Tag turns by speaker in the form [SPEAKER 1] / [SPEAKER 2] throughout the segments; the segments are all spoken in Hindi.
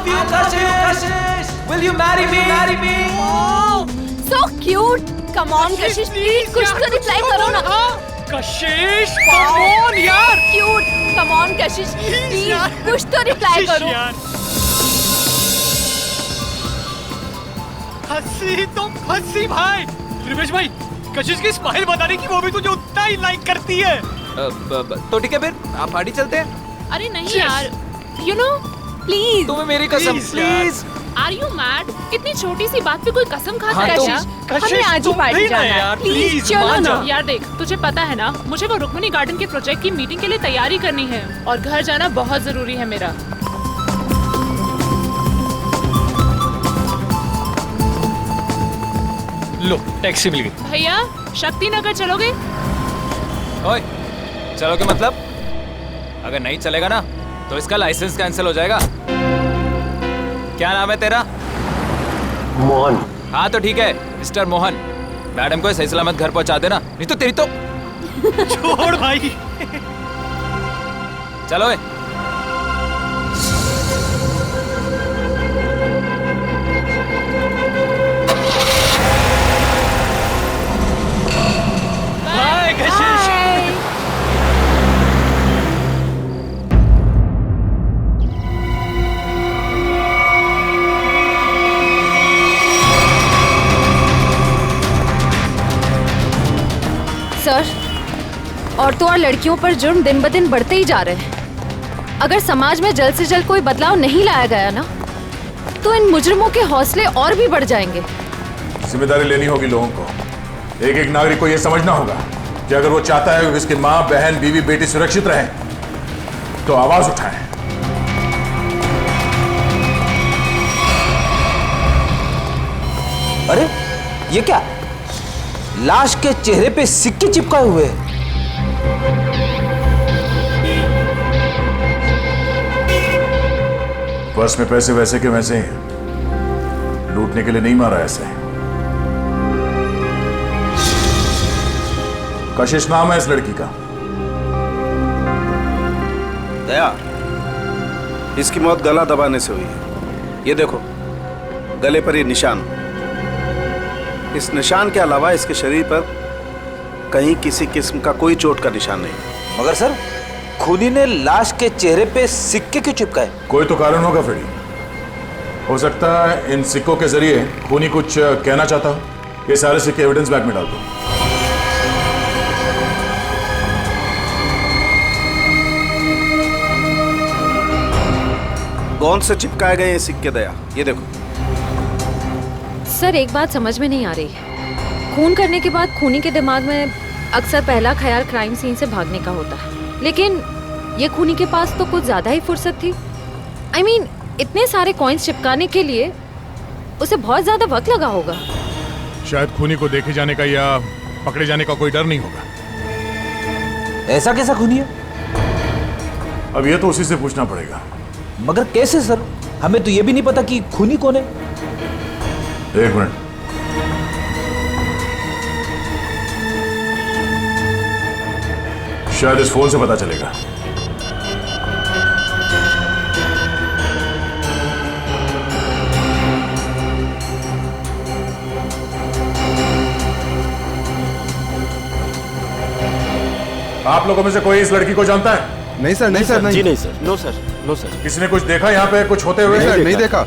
[SPEAKER 1] love you, Kashish. Will you marry me? Marry me.
[SPEAKER 2] So cute. Come on, Kashish, please कुछ तो रिप्लाई करो ना.
[SPEAKER 3] कशिश, come on यार.
[SPEAKER 2] Cute. Come on, Kashish, please कुछ तो रिप्लाई करो.
[SPEAKER 3] हंसी तो हंसी भाई. रिवेश भाई, कशिश की स्माइल बताने की वो भी तुझे उतना ही लाइक करती है.
[SPEAKER 1] तो ठीक है फिर आप पार्टी चलते हैं.
[SPEAKER 2] अरे नहीं यार, you know, please.
[SPEAKER 1] तुम्हें मेरी कसम प्लीज.
[SPEAKER 2] Are you mad? इतनी छोटी सी बात पे कोई कसम खा सकता है?
[SPEAKER 3] कशिश,
[SPEAKER 2] हमें आज ही
[SPEAKER 3] तुम
[SPEAKER 2] पार्टी
[SPEAKER 3] भी ना
[SPEAKER 2] जाना है.
[SPEAKER 3] यार,
[SPEAKER 2] प्लीज
[SPEAKER 3] please,
[SPEAKER 2] चलो
[SPEAKER 3] मान
[SPEAKER 2] ना.
[SPEAKER 3] जाओ.
[SPEAKER 2] यार देख, तुझे पता है ना, मुझे वो रुक्मिणी गार्डन के प्रोजेक्ट की मीटिंग के लिए तैयारी करनी है और घर जाना बहुत जरूरी है मेरा.
[SPEAKER 3] लो टैक्सी मिल गई.
[SPEAKER 2] भैया, शक्ति नगर चलोगे?
[SPEAKER 1] ओए, चलोगे मतलब? अगर नहीं चलेगा ना तो इसका लाइसेंस कैंसिल हो जाएगा. क्या नाम है तेरा?
[SPEAKER 4] मोहन.
[SPEAKER 1] हाँ तो ठीक है मिस्टर मोहन. मैडम को सही सलामत घर पहुंचा देना, नहीं तो तेरी तो.
[SPEAKER 3] छोड़ भाई.
[SPEAKER 1] चलो ए.
[SPEAKER 3] बाय कशिश.
[SPEAKER 5] सर, औरतों और लड़कियों पर जुर्म दिन ब दिन बढ़ते ही जा रहे हैं. अगर समाज में जल्द से जल्द कोई बदलाव नहीं लाया गया ना, तो इन मुजरिमों के हौसले और भी बढ़ जाएंगे.
[SPEAKER 6] जिम्मेदारी लेनी होगी लोगों को. एक एक नागरिक को यह समझना होगा कि अगर वो चाहता है कि उसकी माँ, बहन, बीवी, बेटी सुरक्षित रहे तो आवाज उठाए.
[SPEAKER 7] अरे ये क्या? लाश के चेहरे पे सिक्के चिपकाए हुए हैं.
[SPEAKER 6] पर्स में पैसे वैसे के वैसे ही. लूटने के लिए नहीं मारा ऐसे. कशिश नाम है इस लड़की का.
[SPEAKER 4] दया, इसकी मौत गला दबाने से हुई है. ये देखो, गले पर ये निशान. इस निशान के अलावा इसके शरीर पर कहीं किसी किस्म का कोई चोट का निशान नहीं.
[SPEAKER 7] मगर सर, खूनी ने लाश के चेहरे पे सिक्के क्यों चिपकाए?
[SPEAKER 6] कोई तो कारण होगा फेडी. हो सकता है इन सिक्कों के जरिए खूनी कुछ कहना चाहता हो. ये सारे सिक्के एविडेंस बैग में डाल दो.
[SPEAKER 4] कौन से चिपकाए गए ये सिक्के दया? ये देखो.
[SPEAKER 5] सर, एक बात समझ में नहीं आ रही. खून करने के बाद खूनी के दिमाग में अक्सर पहला ख्याल क्राइम सीन से भागने का होता है, लेकिन ये खूनी के पास तो कुछ ज्यादा ही फुर्सत थी. I mean, इतने सारे कॉइन्स चिपकाने के लिए उसे बहुत ज्यादा वक्त लगा होगा.
[SPEAKER 6] शायद खूनी को देखे जाने का या पकड़े जाने का कोई डर नहीं होगा.
[SPEAKER 7] ऐसा कैसा खूनी है?
[SPEAKER 6] अब ये तो उसी से पूछना पड़ेगा.
[SPEAKER 7] मगर कैसे सर? हमें तो ये भी नहीं पता कि खूनी कौन है.
[SPEAKER 6] एक मिनट. शायद इस फोन से पता चलेगा. आप लोगों में से कोई इस लड़की को जानता है?
[SPEAKER 8] नहीं सर, नहीं सर, नहीं.
[SPEAKER 4] जी नहीं sir. No sir, no sir.
[SPEAKER 6] किसी ने कुछ देखा यहाँ पे कुछ होते हुए?
[SPEAKER 8] नहीं देखा.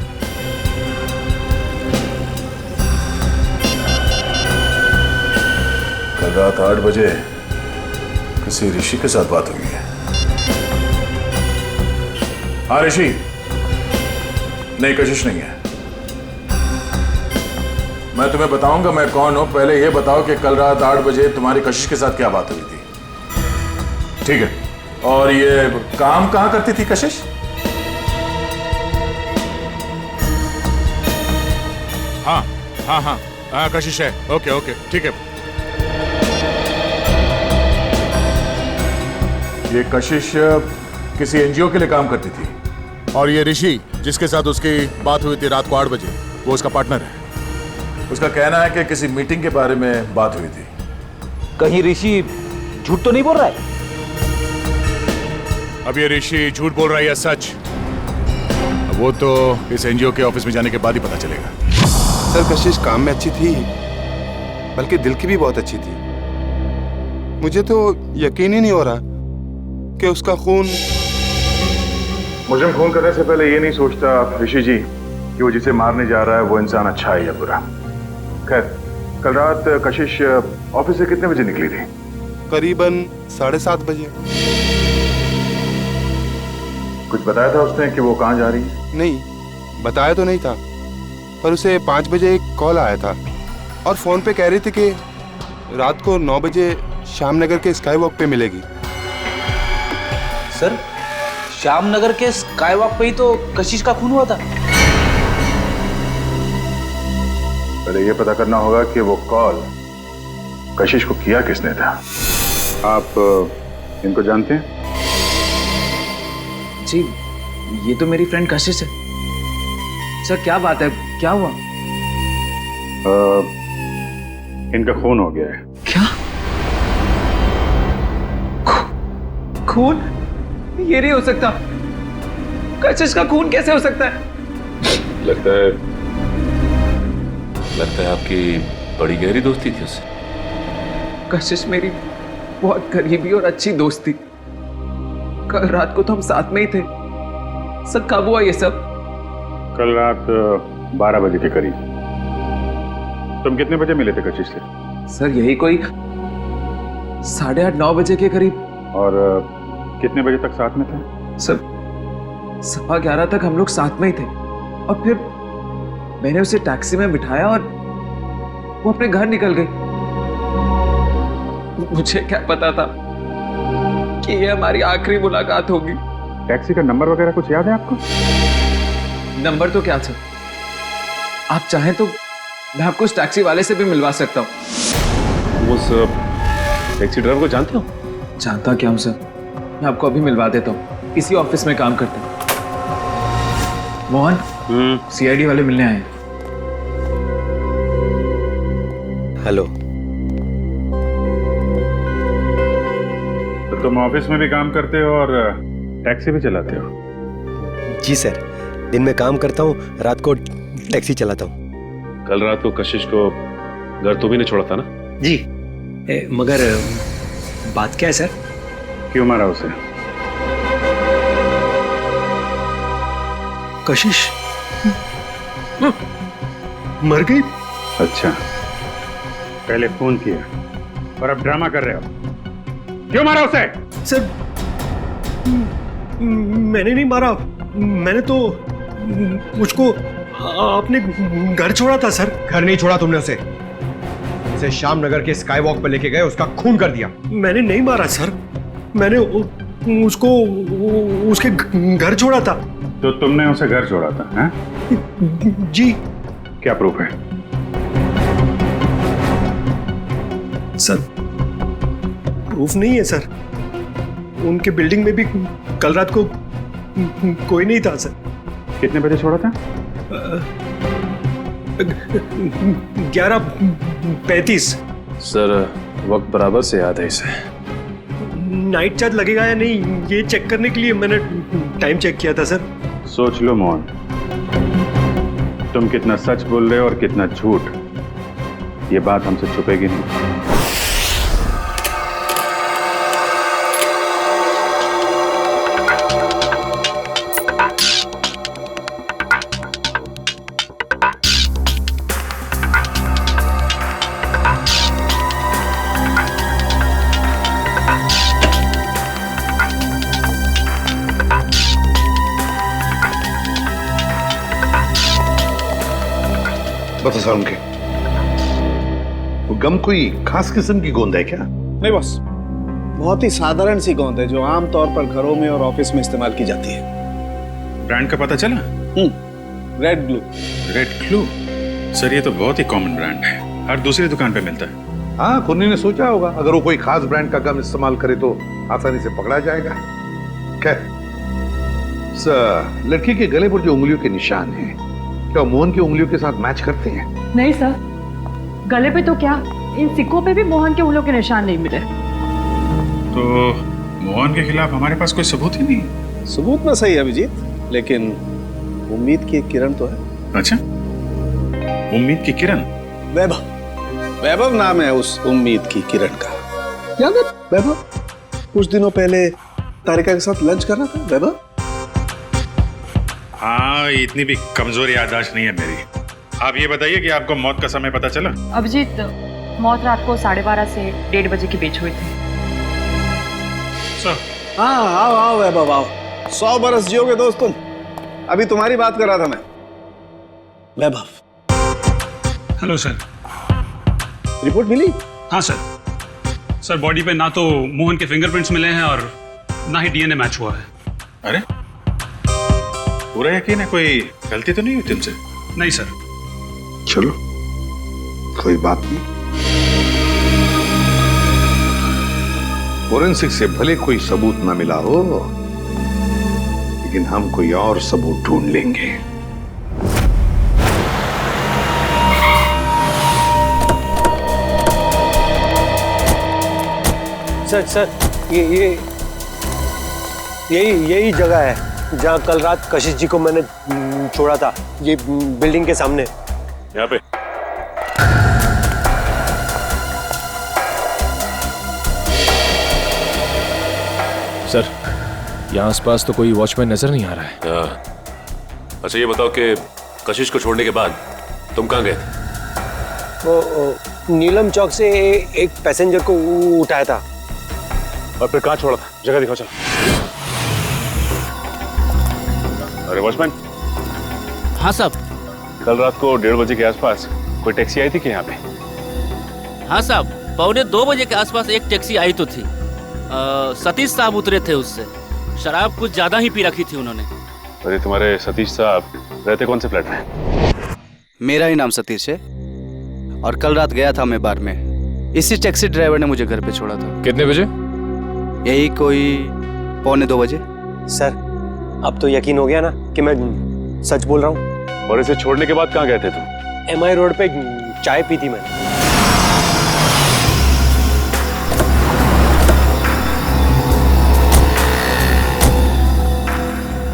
[SPEAKER 6] कल रात 8 बजे किसी ऋषि के साथ बात हुई है. हाँ ऋषि. नहीं, कशिश नहीं है. मैं तुम्हें बताऊंगा मैं कौन हूं. पहले यह बताओ कि कल रात 8 बजे तुम्हारी कशिश के साथ क्या बात हुई थी. ठीक है. और ये काम कहां करती थी कशिश? हाँ हाँ हाँ हाँ, कशिश है. ओके ओके, ठीक है. ये कशिश किसी एनजीओ के लिए काम करती थी. और ये ऋषि जिसके साथ उसकी बात हुई थी रात को 8 बजे, वो उसका पार्टनर है. उसका कहना है कि किसी मीटिंग के बारे में बात हुई थी.
[SPEAKER 7] कहीं ऋषि झूठ तो नहीं बोल रहा है?
[SPEAKER 6] अब ये ऋषि झूठ बोल रहा है या सच, अब वो तो इस एनजीओ के ऑफिस में जाने के बाद ही पता चलेगा।
[SPEAKER 8] सर कशिश काम में अच्छी थी, बल्कि दिल की भी बहुत अच्छी थी। मुझे तो यकीन ही नहीं हो रहा कि उसका खून।
[SPEAKER 6] मुझे खून करने से पहले ये नहीं सोचता ऋषि जी कि वो जिसे मारने जा रहा है वो इंसान अच्छा है या बुरा। खैर, कल रात कशिश ऑफिस से कितने बजे निकली थी?
[SPEAKER 8] करीबन 7:30 बजे।
[SPEAKER 6] कुछ बताया था उसने कि वो कहाँ जा रही है?
[SPEAKER 8] नहीं, बताया तो नहीं था, पर उसे 5 बजे एक कॉल आया था और फोन पे कह रही थी कि रात को 9 बजे श्यामनगर के स्काई वॉक पे मिलेगी।
[SPEAKER 7] सर, श्यामनगर के स्काई वॉक पे ही तो कशिश का खून हुआ था।
[SPEAKER 6] पहले ये पता करना होगा कि वो कॉल कशिश को किया किसने था। आप इनको जानते हैं?
[SPEAKER 7] जी, ये तो मेरी फ्रेंड कशिश है। सर क्या बात है, क्या हुआ?
[SPEAKER 6] इनका खून हो गया है।
[SPEAKER 7] क्या? खून? ये नहीं हो सकता। कशिश का खून कैसे हो सकता है?
[SPEAKER 9] लगता है आपकी बड़ी गहरी दोस्ती थी उससे।
[SPEAKER 7] कशिश मेरी बहुत करीबी और अच्छी दोस्त थी। कल रात को तो हम साथ में ही थे। सर कब हुआ ये सब?
[SPEAKER 6] कल रात 12 बजे के करीब। तुम कितने बजे मिले थे कशिश से?
[SPEAKER 7] सर यही कोई 8:30-9 बजे के करीब।
[SPEAKER 6] और कितने बजे तक साथ में थे?
[SPEAKER 7] सर 11:15 तक हम लोग साथ में ही थे और फिर मैंने उसे टैक्सी में बिठाया और वो अपने घर निकल गई। मुझे क्या पता था कि ये हमारी आखिरी मुलाकात होगी।
[SPEAKER 6] टैक्सी का नंबर वगैरह कुछ याद है आपको?
[SPEAKER 7] नंबर तो क्या था, आप चाहें तो मैं आपको उस टैक्सी वाले से भी मिलवा सकता हूँ।
[SPEAKER 9] उस टैक्सी ड्राइवर को जानते हो?
[SPEAKER 7] जानता क्या हूँ सर, मैं आपको अभी मिलवा देता हूँ। इसी ऑफिस में काम करता हूँ। मोहन, सीआईडी वाले मिलने आए हैं।
[SPEAKER 10] हेलो।
[SPEAKER 6] तो तुम ऑफिस में भी काम करते हो और टैक्सी भी चलाते हो?
[SPEAKER 10] जी सर, दिन में काम करता हूँ, रात को टैक्सी चलाता हूँ।
[SPEAKER 9] कल रात को कशिश को घर तो भी नहीं छोड़ा था ना?
[SPEAKER 10] जी। मगर बात क्या है सर?
[SPEAKER 6] क्यों मारा उसे?
[SPEAKER 10] कशिश मर गई?
[SPEAKER 6] अच्छा, पहले फोन किया और अब ड्रामा कर रहे हो। क्यों मारा उसे?
[SPEAKER 10] सर मैंने नहीं मारा, मैंने तो उसको आपने घर छोड़ा था सर।
[SPEAKER 3] घर नहीं छोड़ा तुमने उसे श्यामनगर के स्काई वॉक पर लेके गए, उसका खून कर दिया।
[SPEAKER 10] मैंने नहीं मारा सर, मैंने उसको उसके घर छोड़ा था।
[SPEAKER 6] तो तुमने उसे घर छोड़ा था? हैं?
[SPEAKER 10] जी।
[SPEAKER 6] क्या प्रूफ है?
[SPEAKER 10] सर प्रूफ नहीं है सर, उनके बिल्डिंग में भी कल रात को कोई नहीं था सर।
[SPEAKER 6] कितने बजे छोड़ा था?
[SPEAKER 10] 11:35।
[SPEAKER 9] सर वक्त बराबर से याद है इसे।
[SPEAKER 10] नाइट चार्ज लगेगा या नहीं ये चेक करने के लिए मैंने टाइम चेक किया था सर।
[SPEAKER 6] सोच लो मोहन, तुम कितना सच बोल रहे हो और कितना झूठ, ये बात हमसे छुपेगी नहीं।
[SPEAKER 11] बता सारुण के, वो गम कोई खास किस्म की गोंद है क्या?
[SPEAKER 4] नहीं बॉस, बहुत ही साधारण सी गोंद है जो आमतौर पर घरों में और ऑफिस में इस्तेमाल की जाती है।
[SPEAKER 6] ब्रांड का पता चला?
[SPEAKER 4] Red glue.
[SPEAKER 6] Red glue? Sir ये तो बहुत ही कॉमन ब्रांड है, हर दूसरी दुकान पे मिलता है।
[SPEAKER 11] हाँ, खुन्नी ने सोचा होगा अगर वो कोई खास ब्रांड का गम इस्तेमाल करे तो आसानी से पकड़ा जाएगा। खैर, लड़की के गले पर जो उंगलियों के निशान हैं, क्या मोहन की उंगलियों के साथ मैच करते हैं?
[SPEAKER 12] नहीं सर, गले पे तो क्या, इन सिक्कों पे भी मोहन के उंगलियों के निशान नहीं मिले।
[SPEAKER 6] तो मोहन के खिलाफ हमारे पास कोई सबूत ही नहीं?
[SPEAKER 4] सबूत ना सही अभिजीत, लेकिन उम्मीद की एक किरण तो है।
[SPEAKER 6] अच्छा, उम्मीद की किरण?
[SPEAKER 4] वैभव, वैभव नाम है उस उम्मीद की किरण का। याद है वैभव? कुछ दिनों पहले तारिका के साथ लंच कर रहा था वैभव।
[SPEAKER 6] हाँ, इतनी भी कमजोर याददाश्त नहीं है मेरी। आप ये बताइए कि आपको मौत का समय पता चला?
[SPEAKER 12] अभिजीत, मौत रात को 12:30 से 1:30 बजे के बीच हुई थी।
[SPEAKER 4] हाँ, आओ आओ वैभव आओ। 100 बरस जियोगे दोस्त तुम। अभी तुम्हारी बात कर रहा था मैं। वैभव।
[SPEAKER 13] Hello sir.
[SPEAKER 4] रिपोर्ट मिली?
[SPEAKER 13] हाँ सर। सर, बॉडी पे ना तो मोहन के फिंगरप्रिंट्स मिले हैं और ना ही डीएनए मैच हुआ है।
[SPEAKER 6] अरे, पूरा यकीन है? कोई गलती तो नहीं हुई तुमसे?
[SPEAKER 13] नहीं सर।
[SPEAKER 11] चलो, कोई बात नहीं। फोरेंसिक से भले कोई सबूत ना मिला हो, लेकिन हम कोई और सबूत ढूंढ लेंगे।
[SPEAKER 10] सर, यही जगह है जहाँ कल रात कशिश जी को मैंने छोड़ा था। ये बिल्डिंग के सामने।
[SPEAKER 6] यहाँ पे?
[SPEAKER 1] सर, यहाँ आसपास तो कोई वॉचमैन नजर नहीं आ रहा है।
[SPEAKER 9] अच्छा, ये बताओ कि कशिश को छोड़ने के बाद तुम कहाँ गए थे?
[SPEAKER 10] वो नीलम चौक से एक पैसेंजर को उठाया था।
[SPEAKER 6] और फिर कहाँ छोड़ा था? जगह दिखाओ चलो। अरे वॉचमैन।
[SPEAKER 14] हाँ साहब।
[SPEAKER 6] कल रात को 1:30 बजे के आसपास कोई टैक्सी आई थी कि यहाँ पे?
[SPEAKER 14] हाँ साहब, 1:45 बजे के आसपास एक टैक्सी आई तो थी। सतीश साहब उतरे थे उससे। शराब कुछ ज्यादा ही पी रखी थी उन्होंने।
[SPEAKER 6] अरे, तुम्हारे सतीश साहब रहते कौन से फ्लैट में?
[SPEAKER 15] मेरा ही नाम सतीश है और कल रात गया था मैं बार में। इसी टैक्सी ड्राइवर ने मुझे घर पे छोड़ा था।
[SPEAKER 1] कितने बजे?
[SPEAKER 15] यही कोई 1:45 बजे।
[SPEAKER 10] सर, अब तो यकीन हो गया ना कि मैं सच बोल रहा हूँ।
[SPEAKER 6] और इसे छोड़ने के बाद कहाँ गए थे तुम?
[SPEAKER 10] MI रोड पे चाय पी थी मैंने।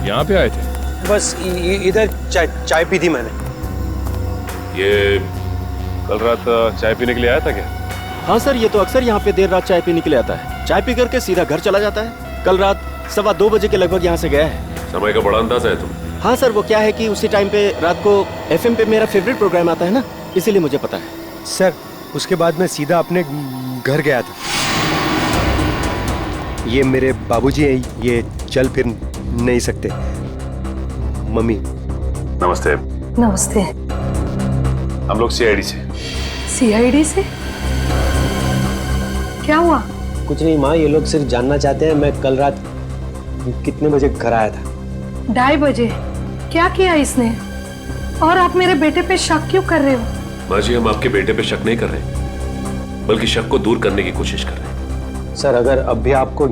[SPEAKER 1] यहाँ पे आए थे?
[SPEAKER 10] बस इधर चाय पी थी मैंने।
[SPEAKER 6] ये कल रात चाय पीने के लिए आया था क्या?
[SPEAKER 16] हाँ सर, ये तो अक्सर यहाँ पे देर रात चाय पीने के लिए आता है। चाय पी करके सीधा घर चला जाता है। कल रात 2:15 बजे के लगभग यहाँ से गया है।
[SPEAKER 6] समय का बड़ा अंदाजा है तुम।
[SPEAKER 16] हाँ सर, वो क्या है कि उसी टाइम पे रात को FM पे मेरा फेवरेट प्रोग्राम आता है ना, इसीलिए मुझे पता है।
[SPEAKER 10] सर, उसके बाद मैं सीधा अपने घर गया था। ये मेरे बाबूजी हैं, ये चल फिर नहीं सकते। मम्मी।
[SPEAKER 6] नमस्ते।
[SPEAKER 12] नमस्ते।
[SPEAKER 6] हम लोग CID से।
[SPEAKER 12] CID से? क्या हुआ?
[SPEAKER 10] कुछ नहीं माँ, ये लोग सिर्फ जानना चाहते हैं मैं कल रात कितने बजे घर आया था।
[SPEAKER 12] 2:30 बजे। क्या किया इसने? और आप मेरे बेटे पे शक क्यों कर रहे हो?
[SPEAKER 9] माँ जी, हम आपके बेटे पे शक नहीं कर रहे, बल्कि शक को दूर करने की कोशिश कर रहे हैं।
[SPEAKER 10] सर, अगर अब भी आपको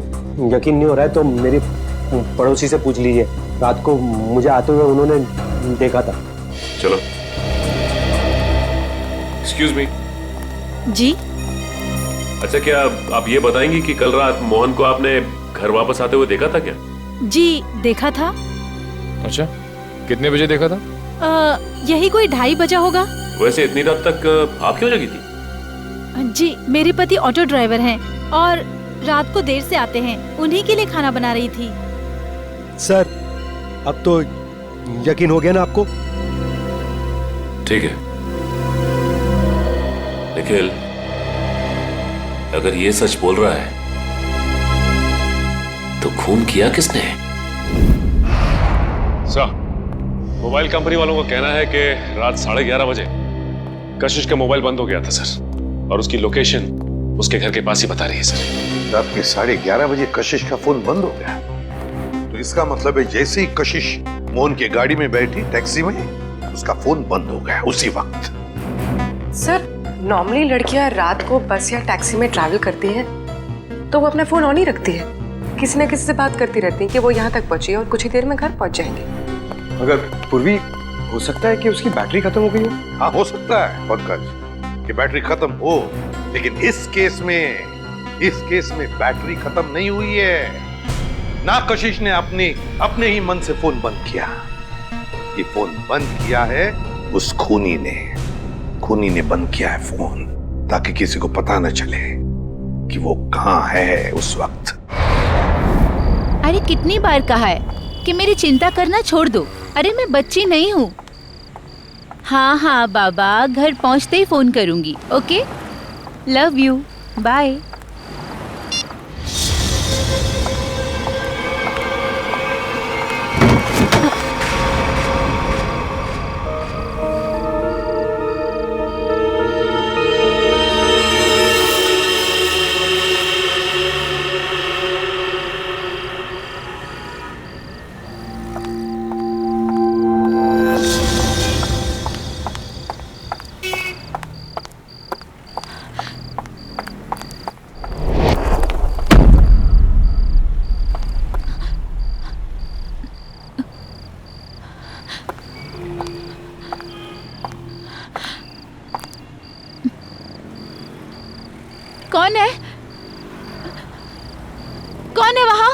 [SPEAKER 10] यकीन नहीं हो रहा है तो मेरी पड़ोसी से पूछ लीजिए। रात को मुझे आते हुए उन्होंने देखा था।
[SPEAKER 9] चलो। Excuse me.
[SPEAKER 5] जी।
[SPEAKER 9] अच्छा, क्या आप ये बताएंगी कि कल रात मोहन को आपने घर वापस आते हुए देखा था क्या?
[SPEAKER 5] जी, देखा था।
[SPEAKER 1] अच्छा, कितने बजे देखा था?
[SPEAKER 5] यही कोई 2:30 बजा होगा।
[SPEAKER 9] वैसे इतनी रात तक आप क्यों जगी थी?
[SPEAKER 5] जी, मेरे पति ऑटो ड्राइवर हैं और रात को देर से आते हैं। उन्हीं के लिए खाना बना रही थी।
[SPEAKER 10] सर, अब तो यकीन हो गया ना आपको?
[SPEAKER 9] ठीक है निखिल, अगर ये सच बोल रहा है तो खून किया किसने?
[SPEAKER 6] सर, मोबाइल कंपनी वालों का कहना है कि रात 11:30 बजे कशिश का मोबाइल बंद हो गया था सर, और उसकी लोकेशन उसके घर के पास ही बता रही है सर।
[SPEAKER 11] रात के 11:30 बजे कशिश का फोन बंद हो गया, तो इसका मतलब है जैसे ही कशिश मोहन की गाड़ी में बैठी टैक्सी में, उसका फोन बंद हो गया उसी वक्त।
[SPEAKER 17] सर, नॉर्मली लड़कियां रात को बस या टैक्सी में ट्रैवल करती हैं तो वो अपना फोन ऑन ही रखती है। किसी न किसी से बात करती रहती है कि वो यहाँ तक पहुंची और कुछ ही देर में घर पहुंच जाएंगे।
[SPEAKER 10] अगर पूर्वी, हो सकता है कि उसकी बैटरी खत्म हो गई हो।
[SPEAKER 11] हाँ, हो सकता है पंकज कि बैटरी खत्म हो, लेकिन इस केस में बैटरी खत्म नहीं हुई है। ना कशिश ने अपने ही मन से फोन बंद किया। ये फोन बंद किया है उस खूनी ने बंद किया है फोन, ताकि किसी को पता न चले कि वो कहाँ है उस वक्त।
[SPEAKER 18] अरे कितनी बार कहा है कि मेरी चिंता करना छोड़ दो। अरे मैं बच्ची नहीं हूँ। हाँ हाँ बाबा, घर पहुँचते ही फोन करूँगी। Okay, love you, bye. कौन है? कौन है वहां?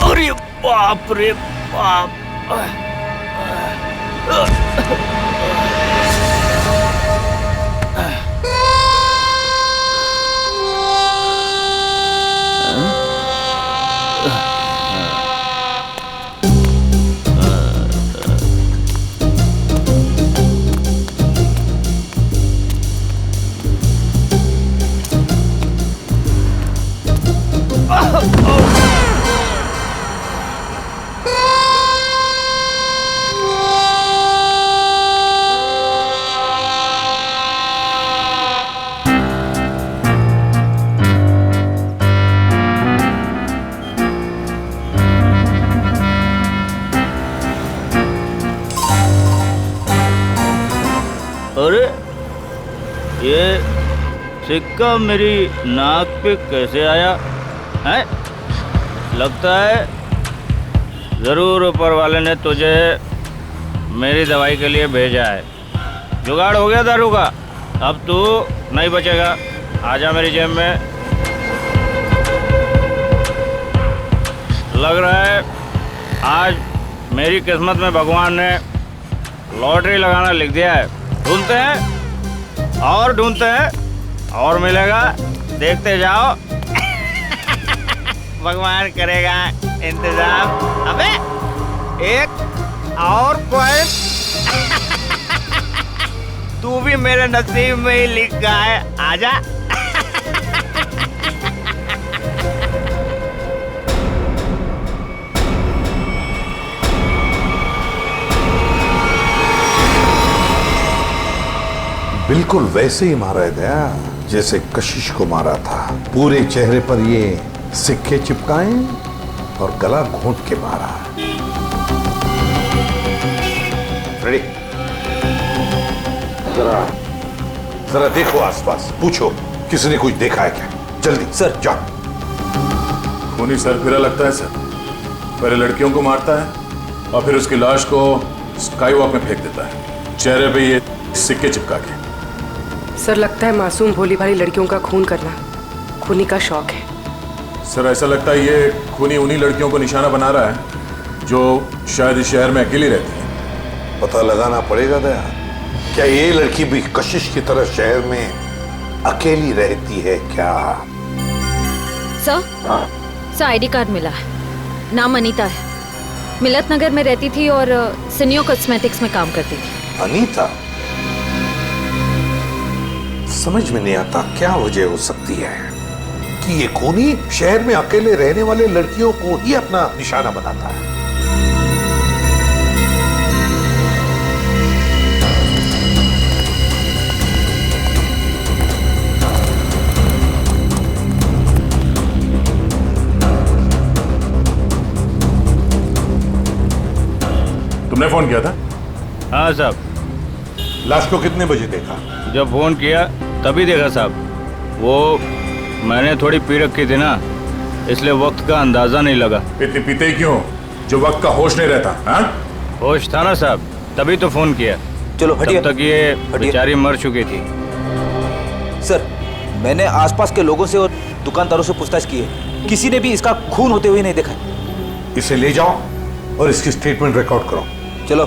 [SPEAKER 14] अरे बाप रे बाप। अरे ये सिक्का मेरी नाक पे कैसे आया है? लगता है जरूर ऊपर वाले ने तुझे मेरी दवाई के लिए भेजा है। जुगाड़ हो गया दारू का, अब तू नहीं बचेगा। आजा मेरी जेब में। लग रहा है आज मेरी किस्मत में भगवान ने लॉटरी लगाना लिख दिया है। ढूंढते हैं और ढूंढते हैं और मिलेगा, देखते जाओ। भगवान करेगा इंतजाम। अबे एक और पॉइंट तू भी मेरे नसीब में ही लिखा है। आजा।
[SPEAKER 11] बिल्कुल वैसे ही मारा गया जैसे कशिश को मारा था। पूरे चेहरे पर ये सिक्के चिपकाए और गला घोंट के मारा। रेडी? जरा देखो आसपास, पूछो किसी ने कुछ देखा है क्या? जल्दी सर, जाओ।
[SPEAKER 6] खूनी सरफिरा लगता है सर। पहले लड़कियों को मारता है और फिर उसकी लाश को स्काई वॉक में फेंक देता है, चेहरे पे ये सिक्के चिपका के।
[SPEAKER 17] सर लगता है मासूम भोली भाली लड़कियों का खून करना खूनी का शौक है।
[SPEAKER 6] सर ऐसा लगता है ये खूनी उन्हीं लड़कियों को निशाना बना रहा है जो शायद इस शहर में अकेली रहती है।
[SPEAKER 11] पता लगाना पड़ेगा दया, क्या ये लड़की भी कशिश की तरह शहर में अकेली रहती है क्या?
[SPEAKER 5] सर आईडी कार्ड मिला है, नाम अनीता है, मिलत नगर में रहती थी और सिनियो कॉस्मेटिक्स में काम करती थी।
[SPEAKER 11] अनीता? समझ में नहीं आता क्या वजह हो सकती है कि ये खूनी शहर में अकेले रहने वाले लड़कियों को ही अपना निशाना बनाता है।
[SPEAKER 6] तुमने फोन किया था?
[SPEAKER 14] हाँ साहब।
[SPEAKER 11] लाश को कितने बजे देखा?
[SPEAKER 14] जब फोन किया तभी देखा साहब। वो मैंने थोड़ी पी रखी थी ना, इसलिए वक्त का अंदाजा नहीं लगा।
[SPEAKER 6] इतनी पीते ही क्यों जो वक्त का होश नहीं रहता? हाँ?
[SPEAKER 14] होश था ना साहब, तभी तो फोन किया।
[SPEAKER 19] चलो हटिए।
[SPEAKER 14] तब तक ये बेचारी मर चुकी थी।
[SPEAKER 19] सर, मैंने आसपास के लोगों से और दुकानदारों से पूछताछ की है, किसी ने भी इसका खून होते हुए नहीं देखा।
[SPEAKER 11] इसे ले जाओ और इसकी स्टेटमेंट रिकॉर्ड करो।
[SPEAKER 19] चलो।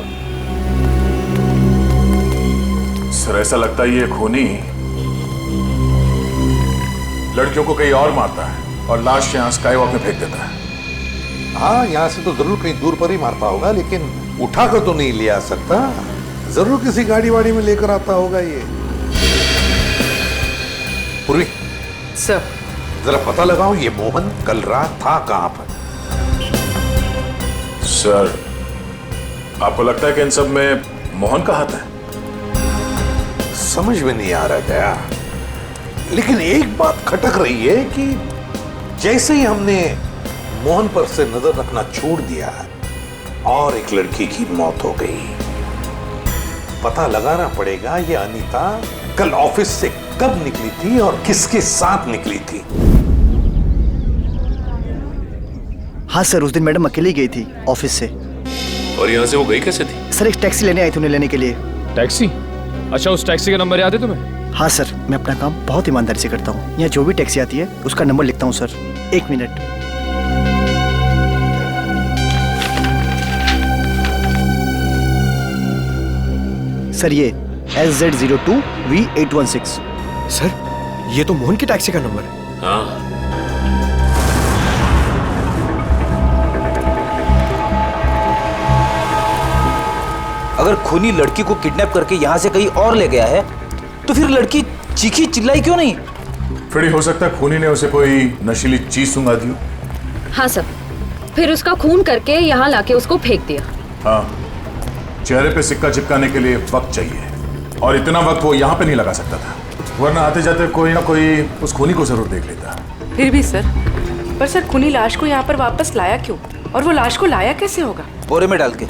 [SPEAKER 6] सर, ऐसा लगता है ये खूनी लड़कियों को कहीं और मारता है और लाश यहाँ स्काई वॉक में फेंक देता है।
[SPEAKER 11] हाँ, यहाँ से तो जरूर कहीं दूर पर ही मारता होगा, लेकिन उठाकर तो नहीं ले आ सकता। जरूर किसी गाड़ी वाड़ी में लेकर आता होगा ये। पूर्वी
[SPEAKER 17] सर,
[SPEAKER 11] जरा पता लगाओ ये मोहन कल रात था कहां पर।
[SPEAKER 6] सर, आपको लगता है कि इन सब में मोहन का हाथ है?
[SPEAKER 11] समझ में नहीं आ रहा गया, लेकिन एक बात खटक रही है कि जैसे ही हमने मोहन पर से नजर रखना छोड़ दिया और एक लड़की की मौत हो गई। पता लगाना पड़ेगा ये अनीता कल ऑफिस से कब निकली थी और किसके साथ निकली थी।
[SPEAKER 16] हाँ सर, उस दिन मैडम अकेली गई थी ऑफिस से।
[SPEAKER 9] और यहाँ से वो गई कैसे थी?
[SPEAKER 16] सर, एक टैक्सी लेने आई थी उन्हें लेने के लिए।
[SPEAKER 1] टैक्सी? अच्छा, उस टैक्सी का नंबर याद है तुम्हें?
[SPEAKER 16] हाँ सर, मैं अपना काम बहुत ईमानदारी से करता हूँ। यहाँ जो भी टैक्सी आती है उसका नंबर लिखता हूँ सर। 1 मिनट। सर, ये SZ02V816।
[SPEAKER 10] सर, ये तो मोहन की टैक्सी का नंबर है।
[SPEAKER 9] हाँ।
[SPEAKER 19] अगर खूनी लड़की को किडनैप करके यहाँ से कहीं और ले गया है, तो फिर लड़की चीखी चिल्लाई क्यों नहीं?
[SPEAKER 6] फ्रेडी, हो सकता है खूनी ने उसे कोई नशीली चीज सुंघा दी हो।
[SPEAKER 5] हाँ सर, फिर उसका खून करके यहाँ लाके उसको फेंक दिया।
[SPEAKER 6] हाँ, चेहरे पे सिक्का चिपकाने के लिए वक्त चाहिए, और इतना वक्त वो यहाँ पे नहीं लगा सकता था, वरना आते जाते कोई ना कोई उस खूनी को जरूर देख लेता।
[SPEAKER 17] फिर भी सर, पर सर खूनी लाश को यहाँ पर वापस लाया क्यों? और वो लाश को लाया कैसे होगा?
[SPEAKER 19] बोरे में डाल के।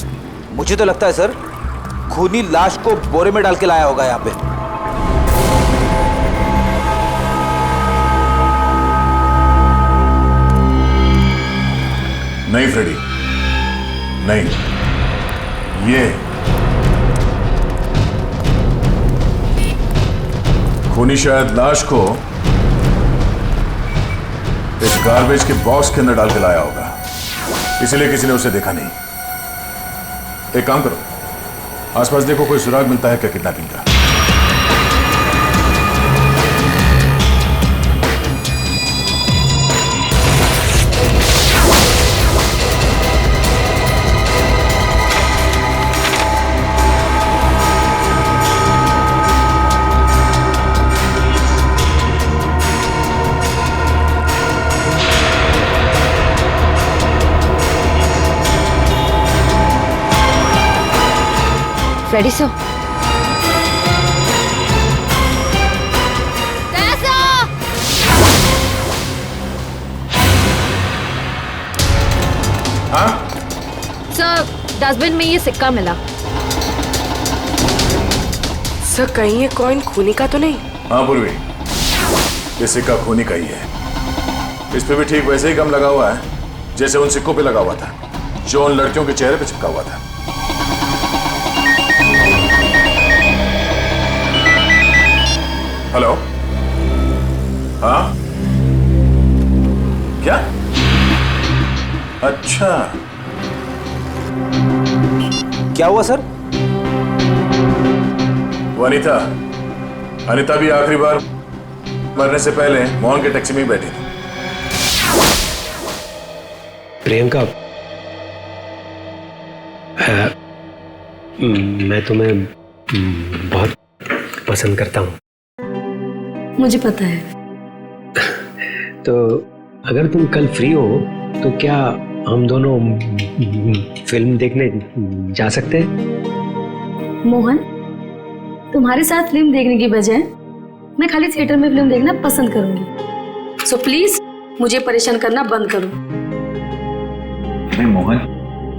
[SPEAKER 19] मुझे तो लगता है सर, खूनी लाश को बोरे में डाल के लाया होगा यहाँ पे।
[SPEAKER 6] नहीं फ्रेडी, नहीं, ये खूनी शायद लाश को एक गार्बेज के बॉक्स के अंदर डाल के लाया होगा, इसलिए किसी ने उसे देखा नहीं। एक काम करो, आसपास देखो कोई सुराग मिलता है क्या किडनैपिंग का।
[SPEAKER 5] फ्रेडी सर,
[SPEAKER 6] हाँ?
[SPEAKER 5] सर, डस्टबिन में ये सिक्का मिला।
[SPEAKER 17] सर, कहीं ये कॉइन खूनी का तो नहीं?
[SPEAKER 6] हाँ पूर्वी, ये सिक्का खूनी का ही है। इस पे भी ठीक वैसे ही गम लगा हुआ है जैसे उन सिक्कों पे लगा हुआ था जो उन लड़कियों के चेहरे पे चिपका हुआ था। हेलो? हाँ? क्या? अच्छा,
[SPEAKER 19] क्या हुआ सर?
[SPEAKER 6] वो अनीता भी आखिरी बार मरने से पहले मोहन के टैक्सी में ही बैठी थी।
[SPEAKER 10] प्रियंका, मैं तुम्हें बहुत पसंद करता हूँ।
[SPEAKER 12] मुझे पता है।
[SPEAKER 10] तो अगर तुम कल फ्री हो तो क्या हम दोनों फिल्म देखने जा सकते हैं?
[SPEAKER 12] मोहन, तुम्हारे साथ फिल्म देखने की बजाय मैं खाली थिएटर में फिल्म देखना पसंद करूंगी। सो प्लीज मुझे परेशान करना बंद करो।
[SPEAKER 7] अरे मोहन,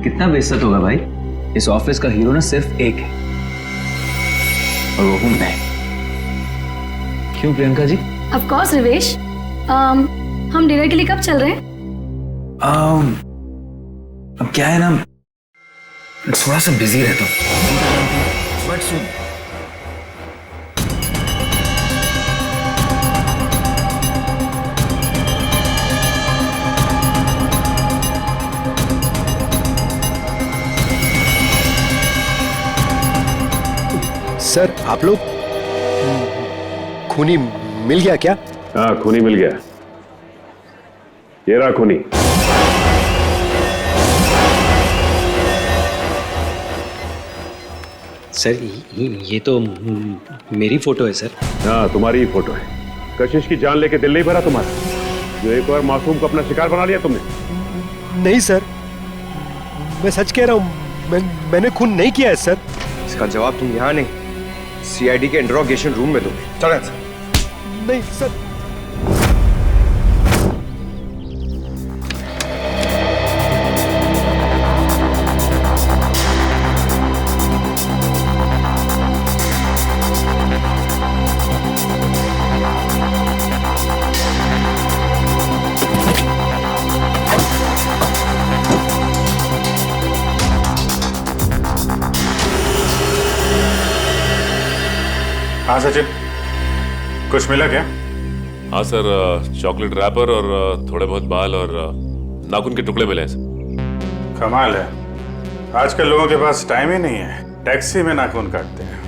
[SPEAKER 7] कितना बेइज्जत होगा भाई। इस ऑफिस का हीरो ना सिर्फ एक है और वो हूं मैं। क्यों प्रियंका जी?
[SPEAKER 12] ऑफ कोर्स रिवेश, हम डिनर के लिए कब चल रहे हैं?
[SPEAKER 7] अब क्या है ना, थोड़ा सा बिजी रहता हूँ, बट सुन,
[SPEAKER 16] सर आप लोग खूनी मिल गया क्या?
[SPEAKER 9] हाँ, खूनी मिल गया। ये रहा खूनी।
[SPEAKER 10] सर ये तो मेरी फोटो है सर।
[SPEAKER 9] हाँ, तुम्हारी ही फोटो है। कशिश की जान लेके दिल नहीं भरा तुम्हारा, जो एक और मासूम को अपना शिकार बना लिया तुमने?
[SPEAKER 16] नहीं सर, मैं सच कह रहा हूँ, मैंने खून नहीं किया है सर।
[SPEAKER 20] इसका जवाब तुम यहाँ नहीं, सीआईडी के इंट्रोगेशन रूम में दोगे। चलो सर।
[SPEAKER 16] नहीं सर।
[SPEAKER 6] हाँ सचिन, कुछ मिला क्या?
[SPEAKER 9] हाँ सर, चॉकलेट रैपर और थोड़े बहुत बाल और नाखून के टुकड़े मिले हैं सर।
[SPEAKER 6] कमाल है, आजकल लोगों के पास टाइम ही नहीं है, टैक्सी में नाखून काटते हैं।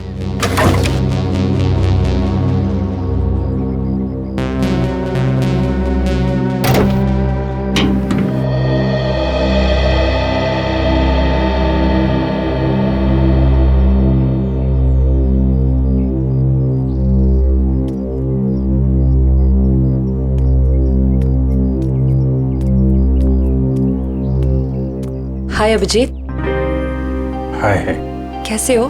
[SPEAKER 17] हाय अभिजीत।
[SPEAKER 6] हाय।
[SPEAKER 17] कैसे हो?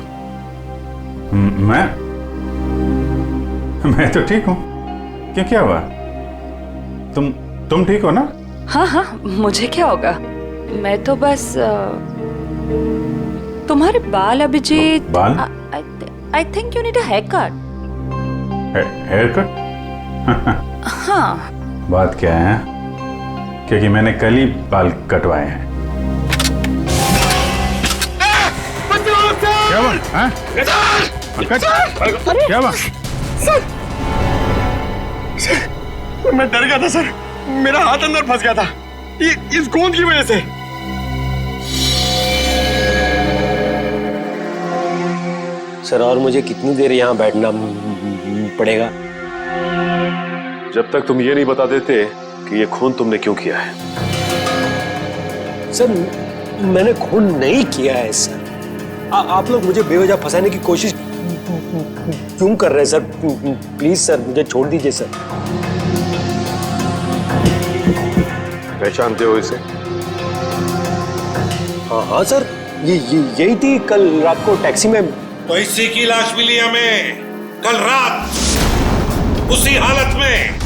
[SPEAKER 6] मैं तो ठीक हूँ। क्या हुआ? तुम ठीक हो ना?
[SPEAKER 17] हाँ हाँ, मुझे क्या होगा, मैं तो बस तुम्हारे बाल अभिजीत।
[SPEAKER 6] बाल?
[SPEAKER 17] I think you need a hair cut.
[SPEAKER 6] Hair cut?
[SPEAKER 17] हाँ।
[SPEAKER 6] बात क्या है? क्योंकि मैंने कल ही बाल कटवाए हैं। क्या बात? हाँ? क्या बात?
[SPEAKER 20] सर, मैं डर गया था सर, मेरा हाथ अंदर फंस गया था इस गोंद की वजह से।
[SPEAKER 10] सर और मुझे कितनी देर यहाँ बैठना पड़ेगा?
[SPEAKER 9] जब तक तुम ये नहीं बता देते कि ये खून तुमने क्यों किया है।
[SPEAKER 10] सर मैंने खून नहीं किया है सर। आप लोग मुझे बेवजह फंसाने की कोशिश क्यों कर रहे हैं सर? प्लीज सर मुझे छोड़ दीजिए सर।
[SPEAKER 9] पहचानते हो इसे?
[SPEAKER 10] हाँ सर, यही थी कल रात को टैक्सी में।
[SPEAKER 11] तो इसी की लाश मिली हमें कल रात, उसी हालत में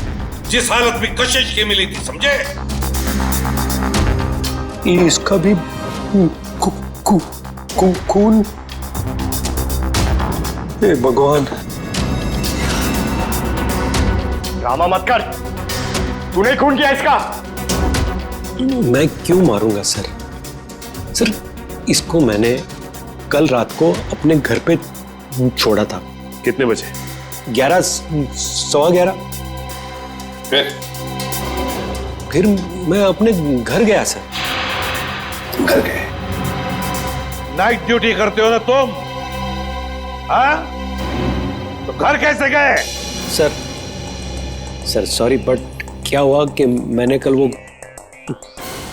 [SPEAKER 11] जिस हालत में कशिश की मिली थी, समझे?
[SPEAKER 10] इसका भी खून? हे भगवान।
[SPEAKER 20] ड्रामा मत कर, तूने खून किया इसका।
[SPEAKER 10] मैं क्यों मारूंगा सर? सर इसको मैंने कल रात को अपने घर पे छोड़ा था।
[SPEAKER 9] कितने बजे?
[SPEAKER 10] 11, सवा 11। फिर मैं अपने घर गया सर।
[SPEAKER 11] घर गए? नाइट ड्यूटी करते हो ना तुम? हाँ? तो घर कैसे गए?
[SPEAKER 10] सर सॉरी, बट क्या हुआ कि मैंने कल वो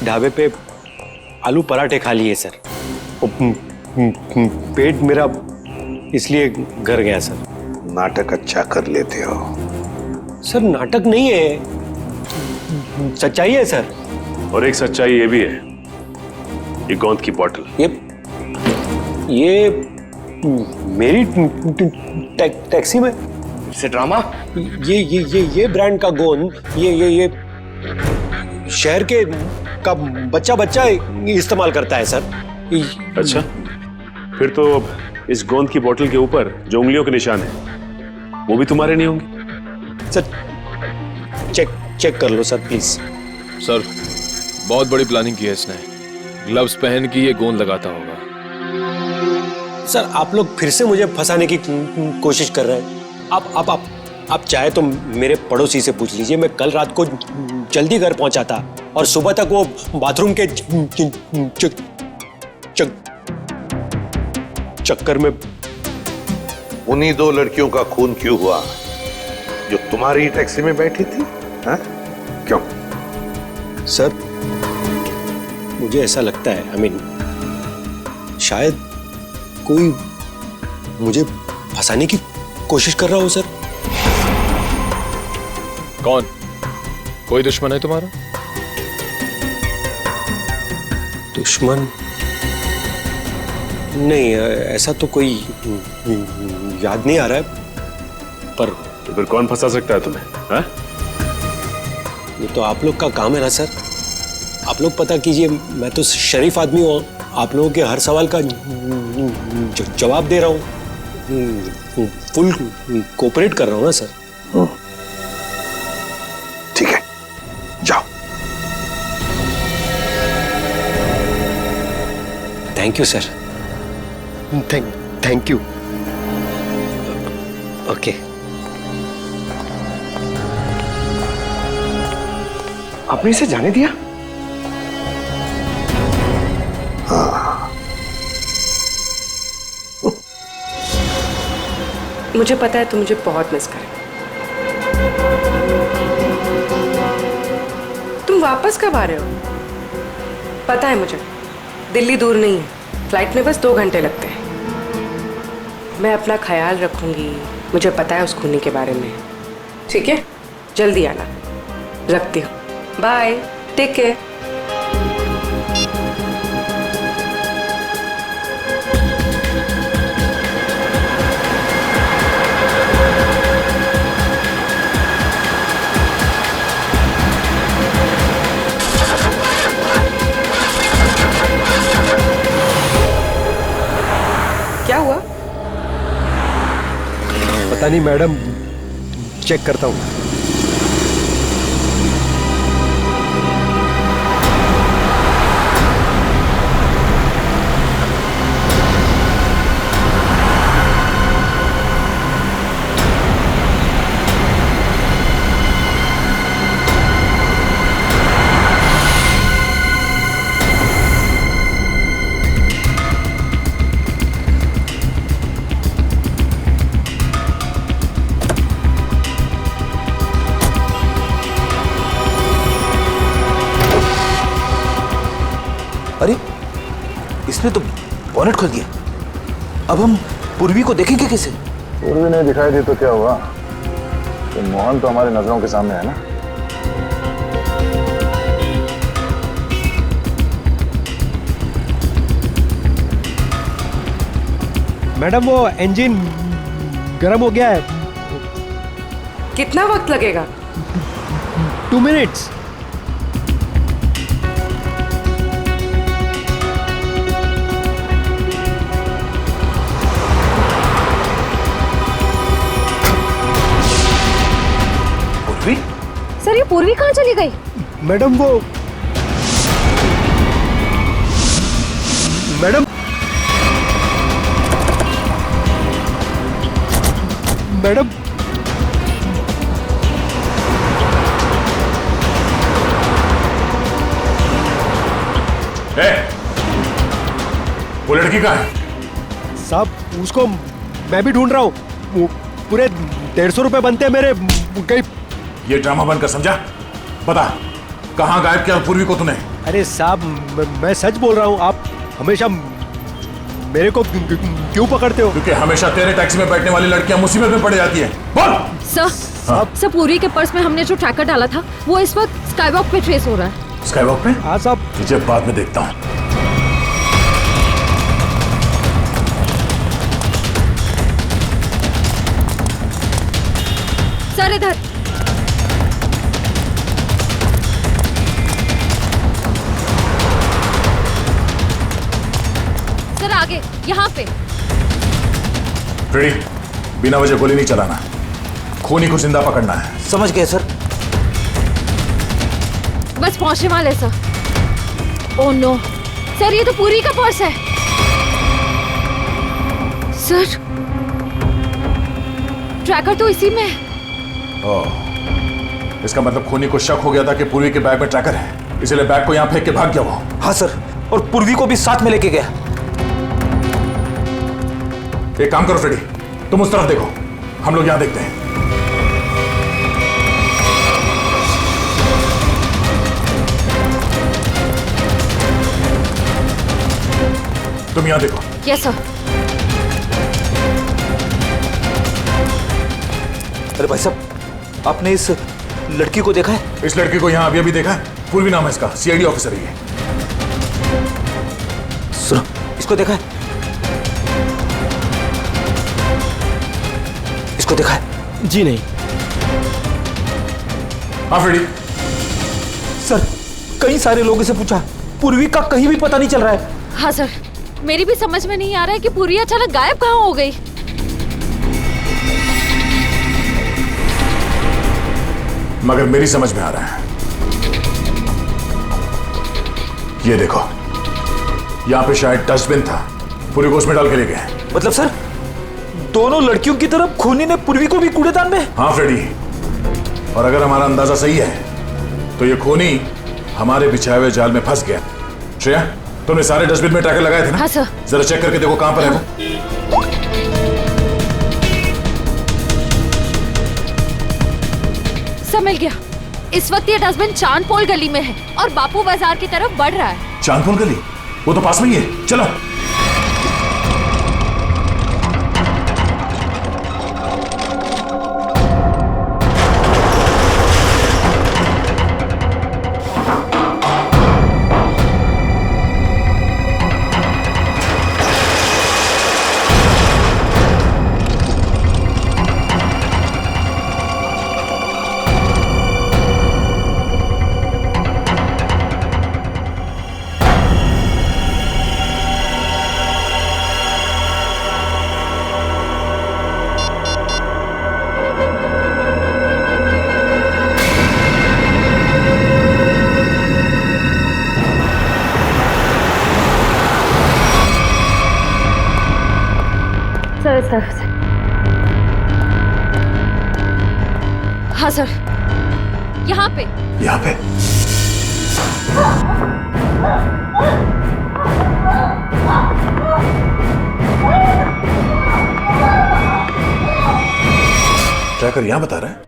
[SPEAKER 10] ढाबे पे आलू पराठे खा लिए सर। पेट मेरा इसलिए घर गया सर।
[SPEAKER 11] नाटक अच्छा कर लेते हो।
[SPEAKER 10] सर नाटक नहीं है, सच्चाई है सर।
[SPEAKER 9] और एक सच्चाई ये भी है, ये गोंद की बोतल,
[SPEAKER 10] ये मेरी टैक्सी में
[SPEAKER 20] से ड्रामा।
[SPEAKER 10] ये ब्रांड का गोंद ये शहर के का बच्चा इस्तेमाल करता है सर।
[SPEAKER 9] अच्छा, फिर तो इस गोंद की बोतल के ऊपर जो उंगलियों के निशान है वो भी तुम्हारे नहीं होंगे?
[SPEAKER 10] सर चेक कर लो सर प्लीज।
[SPEAKER 1] सर बहुत बड़ी प्लानिंग की है इसने, ग्लव्स पहन के ये गोंद लगाता होगा।
[SPEAKER 16] सर आप लोग फिर से मुझे फंसाने की कोशिश कर रहे हैं। आप चाहे तो मेरे पड़ोसी से पूछ लीजिए, मैं कल रात को जल्दी घर पहुंचा था और सुबह तक वो बाथरूम के चक्कर में।
[SPEAKER 11] उन्हीं दो लड़कियों का खून क्यों हुआ जो तुम्हारी टैक्सी में बैठी थी? हा? क्यों?
[SPEAKER 16] सर मुझे ऐसा लगता है, आई मीन शायद कोई मुझे फंसाने की कोशिश कर रहा हो सर।
[SPEAKER 21] कौन? कोई दुश्मन है तुम्हारा?
[SPEAKER 16] दुश्मन नहीं, ऐसा तो कोई याद नहीं आ रहा है, पर
[SPEAKER 9] तो फिर कौन फंसा सकता है तुम्हें? हा?
[SPEAKER 16] ये तो आप लोग का काम है ना सर। आप लोग पता कीजिए, मैं तो शरीफ आदमी हूँ, आप लोगों के हर सवाल का जवाब दे रहा हूँ, फुल कोऑपरेट कर रहा हूँ ना सर।
[SPEAKER 11] ठीक है, जाओ।
[SPEAKER 16] Thank you sir. Thank you. Okay.
[SPEAKER 20] आपने इसे जाने दिया?
[SPEAKER 17] मुझे पता है तुम मुझे बहुत मिस करे। तुम वापस कब आ रहे हो? पता है मुझे, दिल्ली दूर नहीं है, फ्लाइट में बस 2 घंटे लगते हैं। मैं अपना ख्याल रखूंगी, मुझे पता है उस खूनी के बारे में। ठीक है, जल्दी आना। रखती हूँ, बाय, टेक केयर। क्या हुआ?
[SPEAKER 16] पता नहीं मैडम, चेक करता हूँ।
[SPEAKER 19] अरे इसने तो बॉनेट खोल दिया। अब हम पूर्वी को देखेंगे कैसे?
[SPEAKER 6] पूर्वी नहीं दिखाई दी तो क्या हुआ? तो मोहन तो हमारी नजरों के सामने है ना।
[SPEAKER 16] मैडम वो इंजन गर्म हो गया है।
[SPEAKER 17] कितना वक्त लगेगा?
[SPEAKER 16] 2 मिनट्स।
[SPEAKER 5] सर ये पूर्वी कहाँ चली गई?
[SPEAKER 16] मैडम वो मैडम मैडम
[SPEAKER 6] वो लड़की कहाँ है?
[SPEAKER 16] साहब उसको मैं भी ढूंढ रहा हूँ। वो पूरे 150 रुपए बनते हैं मेरे। कहीं
[SPEAKER 6] ये ड्रामा बनकर समझा? बता कहाँ गायब किया पूर्वी को तूने?
[SPEAKER 16] अरे साहब मैं सच बोल रहा हूँ। आप हमेशा मेरे को क्यों पकड़ते हो?
[SPEAKER 6] क्योंकि हमेशा तेरे टैक्सी में बैठने वाली लड़कियां मुसीबत में पड़ जाती है। बोल।
[SPEAKER 5] सर पूर्वी के पर्स में हमने जो ट्रैकर डाला था वो इस वक्त स्काईवॉक पे ट्रेस हो रहा है।
[SPEAKER 6] स्काईवॉक पे?
[SPEAKER 16] हाँ साहब।
[SPEAKER 6] तुझे बाद में देखता हूँ।
[SPEAKER 5] सर इधर। सर आगे यहाँ पे।
[SPEAKER 6] रेडी? बिना वजह गोली नहीं चलाना, खूनी को जिंदा पकड़ना है।
[SPEAKER 19] समझ गए सर।
[SPEAKER 5] बस पहुंचने वाले सर। ओह नो सर, ये तो पूरी का पर्स है। सर, ट्रैकर तो इसी में है।
[SPEAKER 6] ओह, इसका मतलब खूनी को शक हो गया था कि पूर्वी के बैग में ट्रैकर है, इसलिए बैग को यहाँ फेंक के भाग गया वो।
[SPEAKER 19] हाँ सर, और पूर्वी को भी साथ में लेके गया।
[SPEAKER 6] एक काम करो फ्रेडी, तुम उस तरफ देखो, हम लोग यहां देखते हैं। तुम यहां देखो।
[SPEAKER 5] Yes sir.
[SPEAKER 19] अरे भाई साहब, आपने इस लड़की को देखा है?
[SPEAKER 6] इस लड़की को यहां अभी अभी देखा है। पूर्वी नाम है इसका, सीआईडी ऑफिसर है ये।
[SPEAKER 19] सुनो, इसको देखा है? इसको देखा है?
[SPEAKER 16] जी नहीं।
[SPEAKER 6] हाँ फ्रेडी।
[SPEAKER 19] सर, कई सारे लोगों से पूछा, पूर्वी का कहीं भी पता नहीं चल रहा है।
[SPEAKER 5] हाँ सर, मेरी भी समझ में नहीं आ रहा है कि पूर्वी अचानक गायब कहाँ हो गई।
[SPEAKER 6] मगर मेरी समझ में आ रहा है। ये देखो, यहां पे शायद डस्टबिन था, पूर्वी को उसमें डाल के ले गए।
[SPEAKER 19] मतलब सर, दोनों लड़कियों की तरफ खूनी ने पूर्वी को भी कूड़ेदान में?
[SPEAKER 6] हाँ फ्रेडी, और अगर हमारा अंदाजा सही है तो ये खूनी हमारे बिछाए हुए जाल में फंस गया। श्रेया, तुमने सारे डस्टबिन में ट्रैकर लगाए थे ना?
[SPEAKER 5] हाँ सर।
[SPEAKER 6] जरा चेक करके देखो कहां पर है वो।
[SPEAKER 5] सब मिल गया। इस वक्त ये डस्टबिन चांदपोल गली में है और बापू बाजार की तरफ बढ़ रहा है।
[SPEAKER 6] चांदपोल गली? वो तो पास में ही है, चलो।
[SPEAKER 5] सर। हाँ सर, यहाँ पे।
[SPEAKER 6] यहाँ पे? ट्रैकर यहाँ बता रहा है।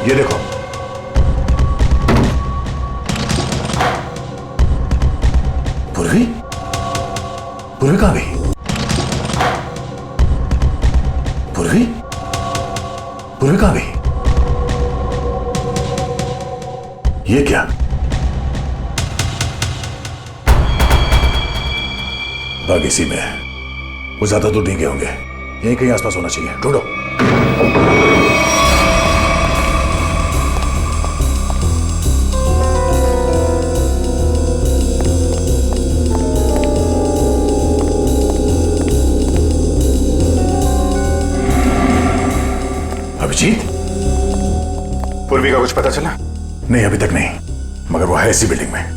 [SPEAKER 6] ये देखो, पूर्वी? पूर्वी कहां गई? पूर्वी? पूर्वी कहां गई? ये क्या? बाग इसी में है। वो ज्यादा दूर नहीं गए होंगे, यहीं कहीं आसपास होना चाहिए। ढूंढो। अभिजीत, पूर्वी का कुछ पता चला? नहीं, अभी तक नहीं, मगर वो है इसी बिल्डिंग में।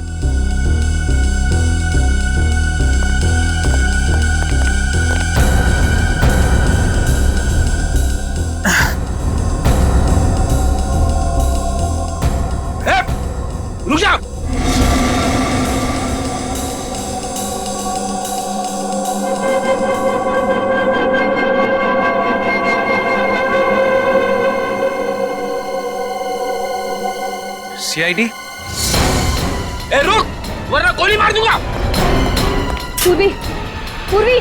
[SPEAKER 3] रुक जा। सीआईडी? ए रुक, वरना गोली मार दूंगा।
[SPEAKER 5] पूर्वी, पूर्वी।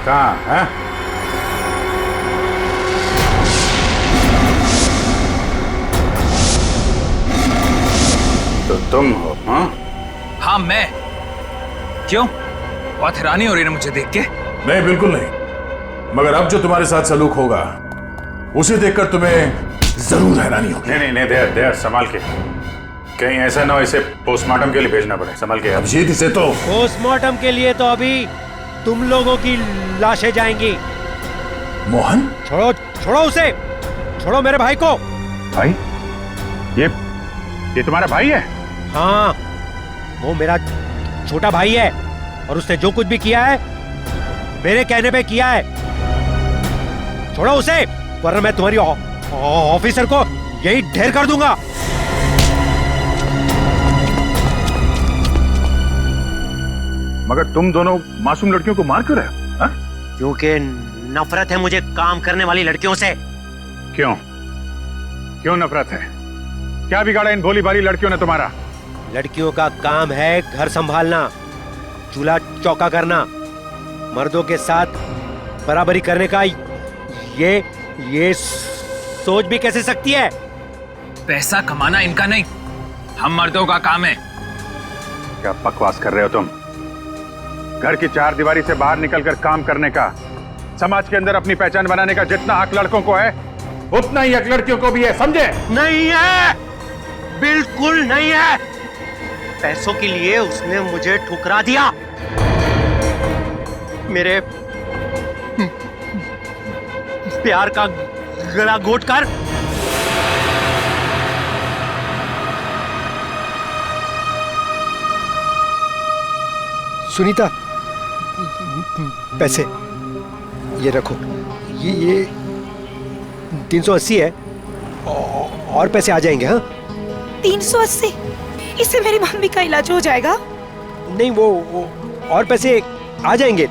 [SPEAKER 6] कहाँ है?
[SPEAKER 4] तुम हो? हाँ
[SPEAKER 1] हाँ मैं। क्यों, बहुत हैरानी हो रही है मुझे देख के?
[SPEAKER 6] नहीं, बिल्कुल नहीं। मगर अब जो तुम्हारे साथ सलूक होगा उसे देखकर तुम्हें जरूर हैरानी होगी।
[SPEAKER 2] नहीं नहीं, दे संभाल के, कहीं ऐसा ना हो इसे पोस्टमार्टम के लिए भेजना पड़े। संभाल के।
[SPEAKER 6] अभिजीत, इसे तो
[SPEAKER 16] पोस्टमार्टम के लिए तो अभी तुम लोगों की लाशें जाएंगी।
[SPEAKER 6] मोहन,
[SPEAKER 16] छोड़ो छोड़ो उसे, छोड़ो मेरे भाई को।
[SPEAKER 2] भाई? ये तुम्हारा भाई है?
[SPEAKER 16] हाँ, वो मेरा छोटा भाई है और उसने जो कुछ भी किया है मेरे कहने पे किया है। छोड़ो उसे, वरना मैं तुम्हारी ऑफिसर को यही ढेर कर दूंगा।
[SPEAKER 2] मगर तुम दोनों मासूम लड़कियों को मार क्यों रहे हो? हाँ?
[SPEAKER 16] क्योंकि नफरत है मुझे काम करने वाली लड़कियों से।
[SPEAKER 2] क्यों नफरत है? क्या बिगाड़ा इन भोली भाली लड़कियों ने तुम्हारा?
[SPEAKER 16] लड़कियों का काम है घर संभालना, चूल्हा चौका करना, मर्दों के साथ बराबरी करने का ये सोच भी कैसे सकती है?
[SPEAKER 1] पैसा कमाना इनका नहीं, हम मर्दों का काम है।
[SPEAKER 2] क्या बकवास कर रहे हो तुम? घर की चार दीवारी से बाहर निकलकर काम करने का, समाज के अंदर अपनी पहचान बनाने का जितना हक लड़कों को है उतना ही हक लड़कियों को भी है, समझे?
[SPEAKER 16] नहीं है, बिल्कुल नहीं है। पैसों के लिए उसने मुझे ठुकरा दिया। मेरे प्यार का गला घोट कर सुनीता, पैसे ये रखो, ये 380 है और पैसे आ जाएंगे। हाँ,
[SPEAKER 22] 380? इससे मेरी मम्मी का इलाज हो जाएगा?
[SPEAKER 16] नहीं, वो और पैसे आ जाएंगे,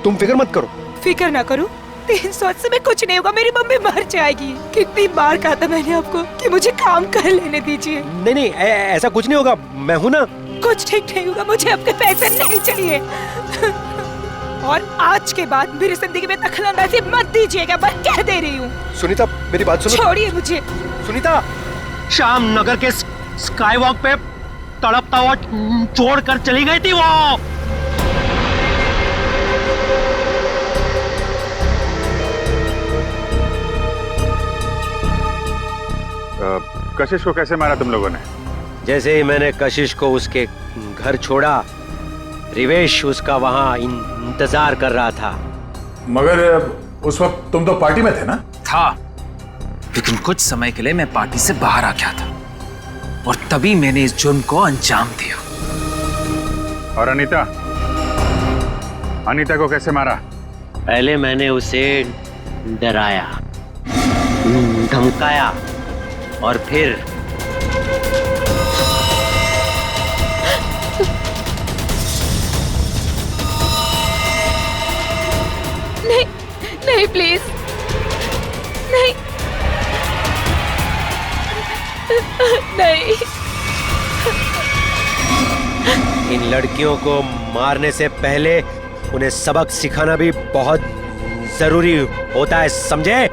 [SPEAKER 16] तुम फिक्र मत करो।
[SPEAKER 22] फिक्र ना करूं? 380 में कुछ नहीं होगा, मेरी मम्मी मर जाएगी। कितनी बार कहा था मैंने आपको कि मुझे काम कर लेने दीजिए।
[SPEAKER 16] नहीं, ऐसा कुछ नहीं होगा, मैं हूं ना।
[SPEAKER 22] कुछ ठीक नहीं होगा, मुझे आपके पैसे नहीं चाहिए। और आज के बाद मेरी जिंदगी में दखलंदाजी मत दीजिएगा, मैं कह दे रही हूँ।
[SPEAKER 16] सुनीता, मेरी बात सुनो।
[SPEAKER 22] छोड़िए मुझे।
[SPEAKER 16] सुनीता, शाम नगर के स्काई वॉक पे तड़पता हुआ छोड़कर चली गई थी वो।
[SPEAKER 2] कशिश को कैसे मारा तुम लोगों ने?
[SPEAKER 16] जैसे ही मैंने कशिश को उसके घर छोड़ा, रिवेश उसका वहां इंतजार कर रहा था।
[SPEAKER 6] मगर उस वक्त तुम तो पार्टी में थे ना?
[SPEAKER 1] था, लेकिन कुछ समय के लिए मैं पार्टी से बाहर आ गया था और तभी मैंने इस जुर्म को अंजाम दिया।
[SPEAKER 2] और अनीता को कैसे मारा?
[SPEAKER 16] पहले मैंने उसे डराया, धमकाया और फिर
[SPEAKER 22] नहीं प्लीज, नहीं नहीं।
[SPEAKER 16] इन लड़कियों को मारने से पहले उन्हें सबक सिखाना भी बहुत जरूरी होता है, समझे?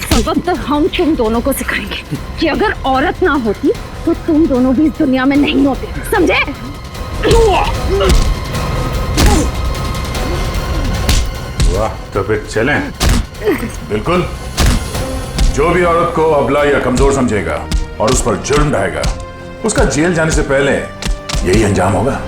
[SPEAKER 5] सबक तो हम तुम दोनों को सिखाएंगे कि अगर औरत ना होती तो तुम दोनों भी इस दुनिया में नहीं होते, समझे?
[SPEAKER 2] वाह, तो फिर चलें?
[SPEAKER 6] बिल्कुल। जो भी औरत को अबला या कमजोर समझेगा और उस पर जुर्म ढाएगा, उसका जेल जाने से पहले यही अंजाम होगा।